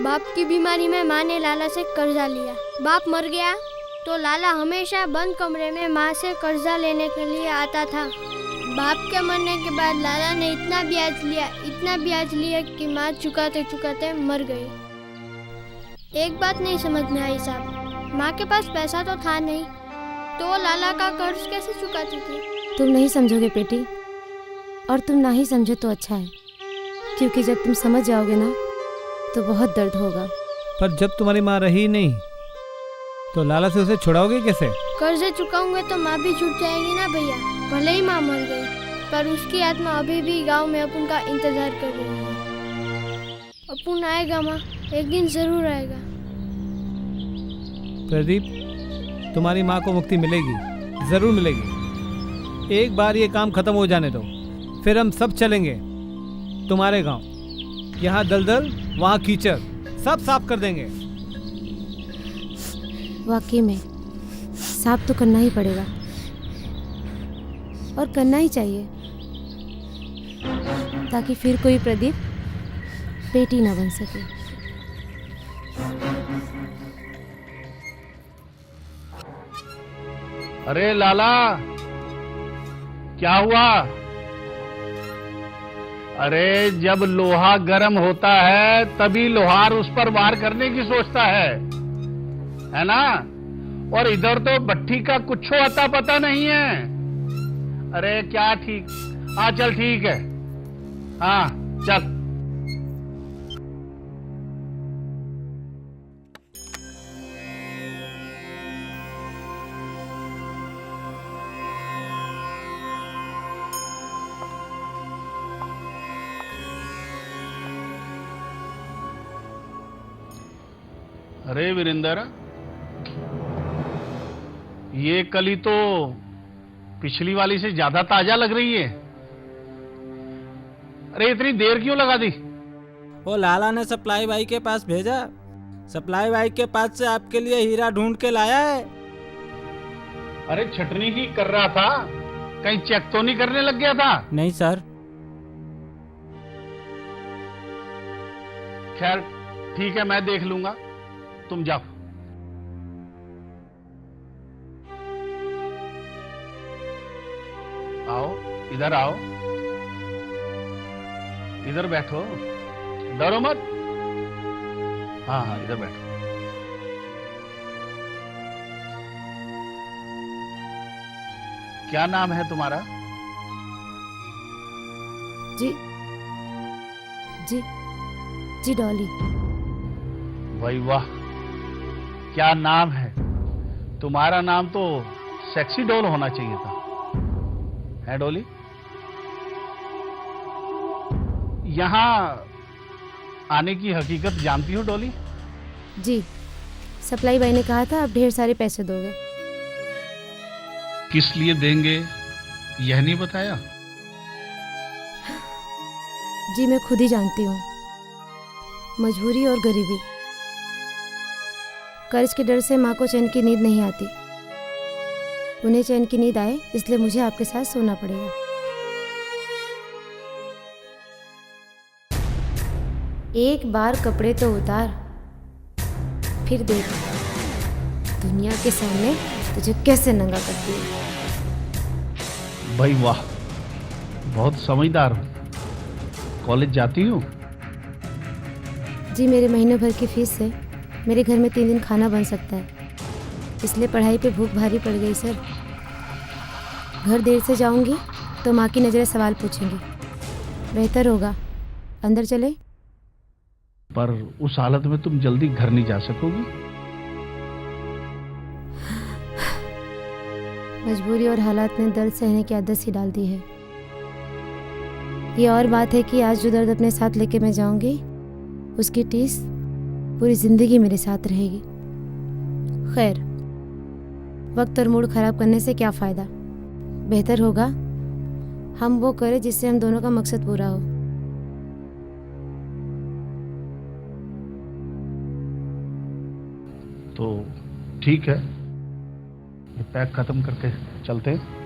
बाप की बीमारी में माँ ने लाला से कर्जा लिया। बाप मर गया तो लाला हमेशा बंद कमरे में माँ से कर्जा लेने के लिए आता था। बाप के मरने के बाद लाला ने इतना ब्याज लिया कि माँ चुकाते चुकाते मर गई। एक बात नहीं समझ में आई साहब, माँ के पास पैसा तो था नहीं, तो लाला का कर्ज कैसे चुकाती थी? तुम नहीं समझोगे बेटी, और तुम ना ही समझो तो अच्छा है, क्योंकि जब तुम समझ जाओगे ना तो बहुत दर्द होगा। पर जब तुम्हारी माँ रही नहीं तो लाला से उसे छुड़ाओगे कैसे? कर्ज चुकाऊंगे तो माँ भी छूट जाएगी ना भैया। भले ही माँ मर गई पर उसकी आत्मा अभी भी गांव में अपन का इंतजार कर रही है। अपन आएगा माँ, एक दिन जरूर आएगा। प्रदीप, तुम्हारी माँ को मुक्ति मिलेगी, जरूर मिलेगी। एक बार ये काम खत्म हो जाने दो, फिर हम सब चलेंगे तुम्हारे गांव। यहाँ दलदल, वहाँ कीचड़, सब साफ कर देंगे। वाकई में साफ तो करना ही पड़ेगा, और करना ही चाहिए, ताकि फिर कोई प्रदीप बेटी ना बन सके। अरे लाला, क्या हुआ? अरे जब लोहा गर्म होता है तभी लोहार उस पर वार करने की सोचता है ना? और इधर तो भट्टी का कुछ अता पता नहीं है। अरे क्या ठीक, हाँ चल ठीक है, हाँ चल। अरे वीरेंद्र, ये कली तो पिछली वाली से ज्यादा ताजा लग रही है। अरे इतनी देर क्यों लगा दी? वो लाला ने सप्लाई भाई के पास भेजा। सप्लाई भाई के पास से आपके लिए हीरा ढूंढ के लाया है। अरे छटनी ही कर रहा था, कहीं चेक तो नहीं करने लग गया था? नहीं सर। खैर ठीक है, मैं देख लूंगा, तुम जाओ। आओ, इधर आओ, इधर बैठो, डरो मत। हाँ हाँ, इधर बैठो। क्या नाम है तुम्हारा? जी जी जी डॉली। भाई वाह, क्या नाम है तुम्हारा। नाम तो सेक्सी डॉल होना चाहिए था, है डॉली? यहाँ आने की हकीकत जानती हो डॉली? जी, सप्लाई भाई ने कहा था आप ढेर सारे पैसे दोगे। किस लिए देंगे यह नहीं बताया? जी मैं खुद ही जानती हूँ, मजबूरी और गरीबी। कर्ज के डर से माँ को चैन की नींद नहीं आती। उन्हें चैन की नींद आए इसलिए मुझे आपके साथ सोना पड़ेगा। एक बार कपड़े तो उतार, फिर देख दुनिया के सामने तुझे कैसे नंगा करती है। भाई वाह, बहुत समझदार हो। कॉलेज जाती हो? जी मेरे महीने भर की फीस से मेरे घर में 3 दिन खाना बन सकता है, इसलिए पढ़ाई पे भूख भारी पड़ गई सर। घर देर से जाऊंगी तो माँ की नज़रें सवाल पूछेंगी। बेहतर होगा अंदर चले। पर उस हालत में तुम जल्दी घर नहीं जा सकोगी। मजबूरी और हालात ने दर्द सहने की आदत सी डाल दी है। ये और बात है कि आज जो दर्द अपने साथ लेके मैं जाऊंगी उसकी टीस पूरी जिंदगी मेरे साथ रहेगी। खैर, वक्त और मूड खराब करने से क्या फ़ायदा। बेहतर होगा हम वो करें जिससे हम दोनों का मकसद पूरा हो। तो ठीक है, ये पैक खत्म करके चलते हैं।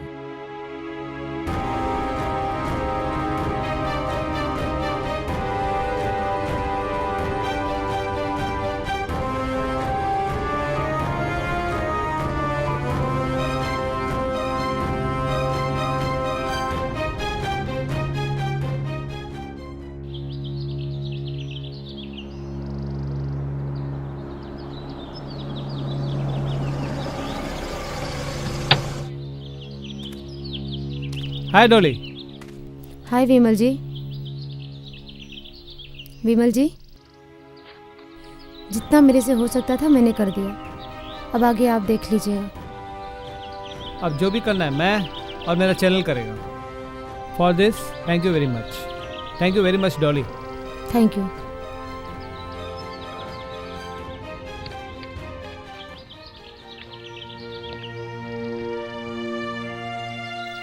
हाय डॉली। हाय विमल जी। विमल जी, जितना मेरे से हो सकता था मैंने कर दिया, अब आगे आप देख लीजिएगा। अब जो भी करना है मैं और मेरा चैनल करेगा। For this thank you very much. Thank you very much Dolly. Thank you.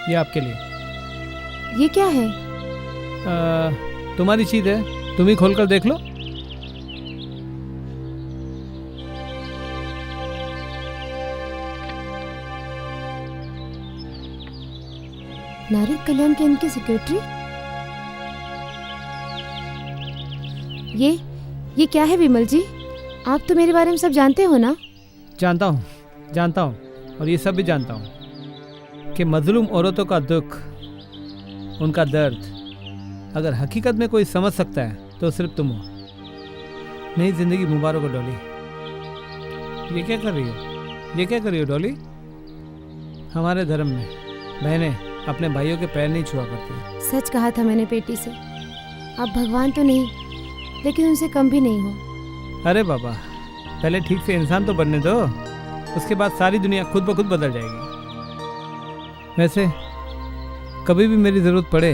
ये आपके लिए। ये क्या है? तुम्हारी चीज है, तुम ही खोल कर देख लो। नारी कल्याण केंद्र की सेक्रेटरी। ये क्या है विमल जी? आप तो मेरे बारे में सब जानते हो ना? जानता हूँ और ये सब भी जानता हूँ कि मजलूम औरतों का दुख, उनका दर्द अगर हकीकत में कोई समझ सकता है तो सिर्फ तुम हो। नई जिंदगी मुबारक हो डॉली। ये क्या कर रही हो डॉली? हमारे धर्म में बहनें अपने भाइयों के पैर नहीं छुआ करती। सच कहा था मैंने बेटी से। आप भगवान तो नहीं लेकिन उनसे कम भी नहीं हो। अरे बाबा, पहले ठीक से इंसान तो बनने दो, उसके बाद सारी दुनिया खुद ब खुद बदल जाएगी। वैसे कभी भी मेरी ज़रूरत पड़े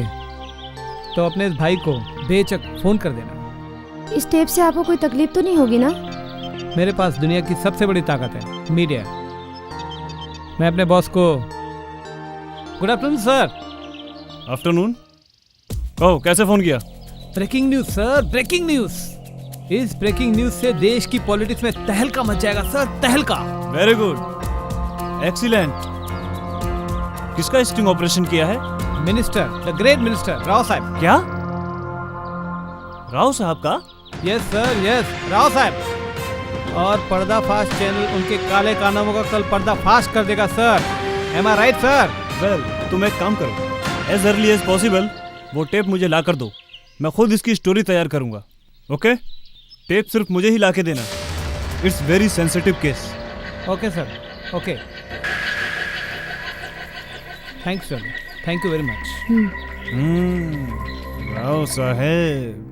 तो अपने इस भाई को बेचक फ़ोन कर देना। इस टेप से आपको कोई तकलीफ तो नहीं होगी ना? मेरे पास दुनिया की सबसे बड़ी ताकत है, मीडिया। मैं अपने बॉस को गुड आफ्टरनून सर। आफ्टरनून। कहो कैसे फोन किया? Breaking news sir, breaking news. इस ब्रेकिंग न्यूज से देश की पॉलिटिक्स में तहलका मच जाएगा सर, तहलका। Very good, excellent. किसका स्टिंग ऑपरेशन किया है? Minister, the great minister Rao साहब। क्या? राव साहब का? यस सर, यस, राव साहब। और पर्दाफाश चैनल उनके काले कारनामों का कल पर्दाफाश कर देगा सर। एम आई राइट सर? वेल, तुम एक काम करो, एज अर्ली एज पॉसिबल वो टेप मुझे ला कर दो, मैं खुद इसकी स्टोरी तैयार करूंगा। ओके? टेप सिर्फ मुझे ही ला के देना। It's very sensitive case. Okay sir, okay. Thanks sir, thank you very much. Rao Saheb.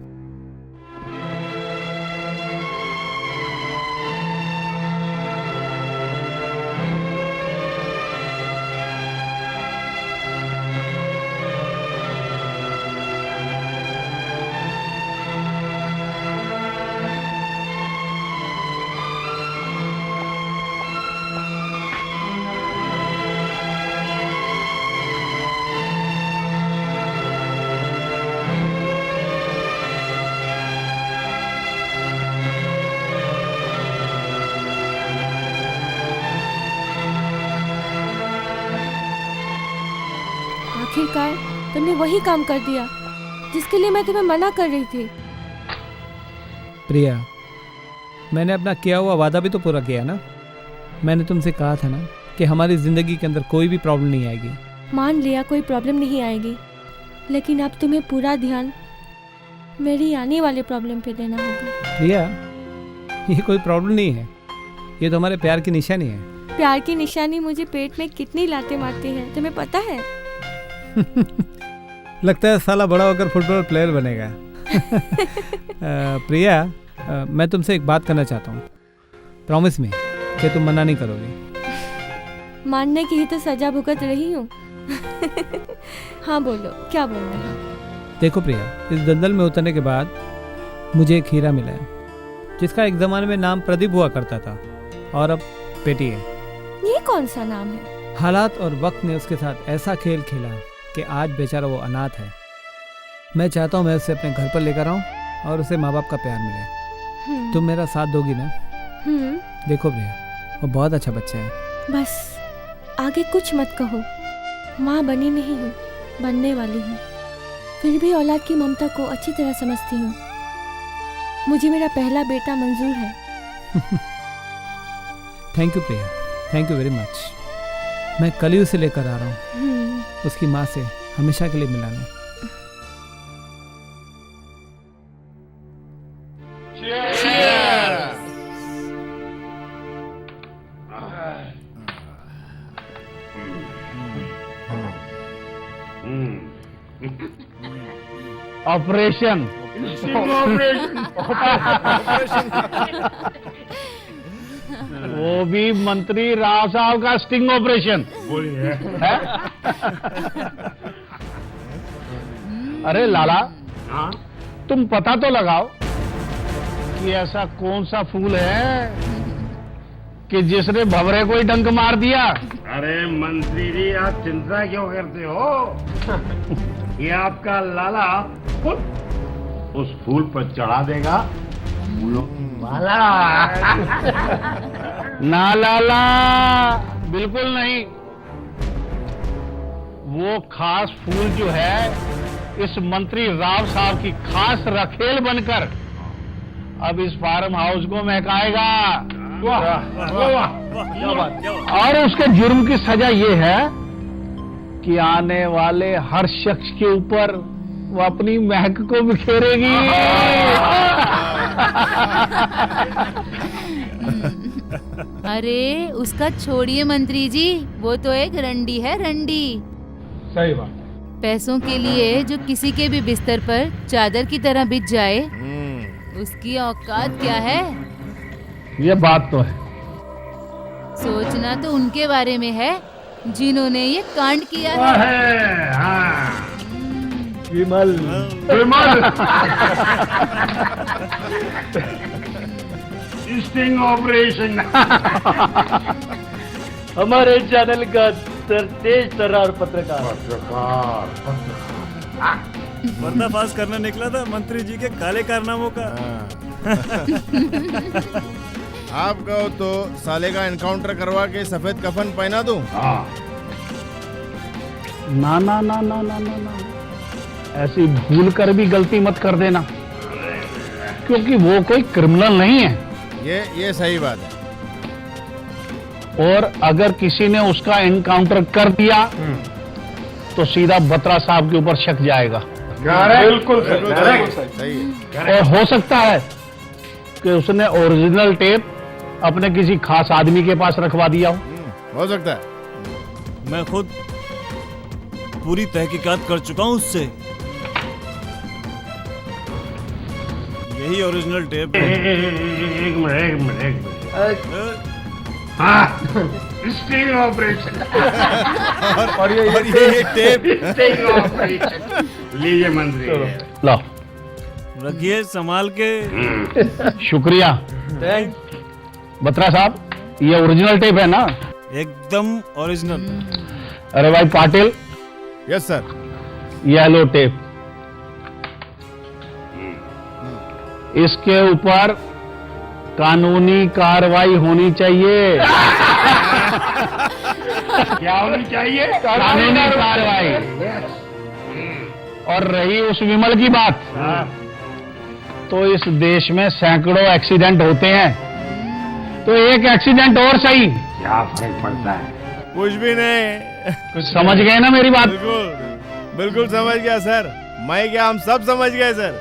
आखिरकार तुमने वही काम कर दिया जिसके लिए मैं तुम्हें मना कर रही थी। प्रिया, मैंने अपना किया हुआ वादा भी तो पूरा किया ना। मैंने तुमसे कहा था ना कि हमारी जिंदगी के अंदर कोई भी प्रॉब्लम नहीं आएगी। मान लिया कोई प्रॉब्लम नहीं आएगी, लेकिन अब तुम्हें पूरा ध्यान मेरी आने वाले प्रॉब्लम पे देना होगा। प्रिया, ये कोई प्रॉब्लम नहीं है, ये तो हमारे प्यार की निशानी है। प्यार की निशानी मुझे पेट में कितनी लातें मारती है तुम्हें पता है? लगता है साला बड़ा होकर फुटबॉल प्लेयर बनेगा। प्रिया, मैं तुमसे एक बात करना चाहता हूँ। प्रॉमिस मी कि तुम मना नहीं करोगे। मानने की ही तो सजा भुगत रही हूँ। हाँ बोलो, क्या बोलना है? देखो प्रिया, इस दलदल में उतरने के बाद मुझे एक हीरा मिला है जिसका एक जमाने में नाम प्रदीप हुआ करता था और अब पेटी है। ये कौन सा नाम है? हालात और वक्त ने उसके साथ ऐसा खेल खेला कि आज बेचारा वो अनाथ है। मैं चाहता हूँ मैं उसे अपने घर पर लेकर आऊँ और उसे माँ बाप का प्यार मिले। तुम मेरा साथ दोगी ना? देखो प्रिया, वो बहुत अच्छा बच्चा है। बस आगे कुछ मत कहो। माँ बनी नहीं हूँ, बनने वाली हूँ। फिर भी औलाद की ममता को अच्छी तरह समझती हूँ। मुझे मेरा पहला बेटा मंजूर है। Thank you Priya, thank you very much. मैं कल ही उसे लेकर आ रहा हूँ उसकी माँ से हमेशा के लिए मिलाने। ऑपरेशन वो भी मंत्री राव साहब का स्टिंग ऑपरेशन। अरे लाला, तुम पता तो लगाओ कि ऐसा कौन सा फूल है कि जिसने भंवरे को ही डंक मार दिया। अरे मंत्री जी, आप चिंता क्यों करते हो? ये आपका लाला खुद उस फूल पर चढ़ा देगा फूलों की माला। ना लाला, बिल्कुल नहीं। वो खास फूल जो है इस मंत्री राव साहब की खास रखेल बनकर अब इस फार्म हाउस को महकाएगा। और उसके जुर्म की सजा ये है कि आने वाले हर शख्स के ऊपर वो अपनी महक को बिखेरेगी। अरे उसका छोड़िए मंत्री जी, वो तो एक रंडी है, रंडी। सही बात। पैसों के लिए जो किसी के भी बिस्तर पर चादर की तरह बिछ जाए, उसकी औकात क्या है? ये बात तो है। सोचना तो उनके बारे में है जिन्होंने ये कांड किया है। विमल, विमल। Sting operation. हमारे चैनल का तेज तर्रार पत्रकार। पर्दाफाश करने निकला था मंत्री जी के काले कारनामों का। आप कहो तो साले का एनकाउंटर करवा के सफेद कफन पहना दूं? ना ना ना ना ना ना ना, ऐसी भूल कर भी गलती मत कर देना, क्योंकि वो कोई क्रिमिनल नहीं है। ये सही बात है। और अगर किसी ने उसका एनकाउंटर कर दिया तो सीधा बत्रा साहब के ऊपर शक जाएगा। बिल्कुल सही है। और हो सकता है कि उसने ओरिजिनल टेप अपने किसी खास आदमी के पास रखवा दिया हो सकता है। मैं खुद पूरी तहकीकात कर चुका हूं उससे। यही ओरिजिनल टेप है। एक मिनट। हाँ, स्टिंग ऑपरेशन। और ये टेप। Sting operation. लीजिए मंत्री। लो, रखिए संभाल के। शुक्रिया। बत्रा साहब, ये ओरिजिनल टेप है ना? एकदम ओरिजिनल। अरे भाई पाटिल। Yes sir. ये लो टेप। इसके ऊपर कानूनी कार्रवाई होनी चाहिए। क्या होनी चाहिए? कानूनी कार्रवाई। और रही उस विमल की बात, तो इस देश में सैकड़ों एक्सीडेंट होते हैं, तो एक एक्सीडेंट और सही। क्या फर्क पड़ता है? कुछ भी नहीं। कुछ समझ गए ना मेरी बात? बिल्कुल समझ गया सर। मैं क्या, हम सब समझ गए सर।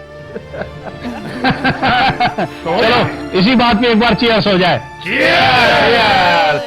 चलो इसी बात पे एक बार चीयर्स हो जाए। Cheers!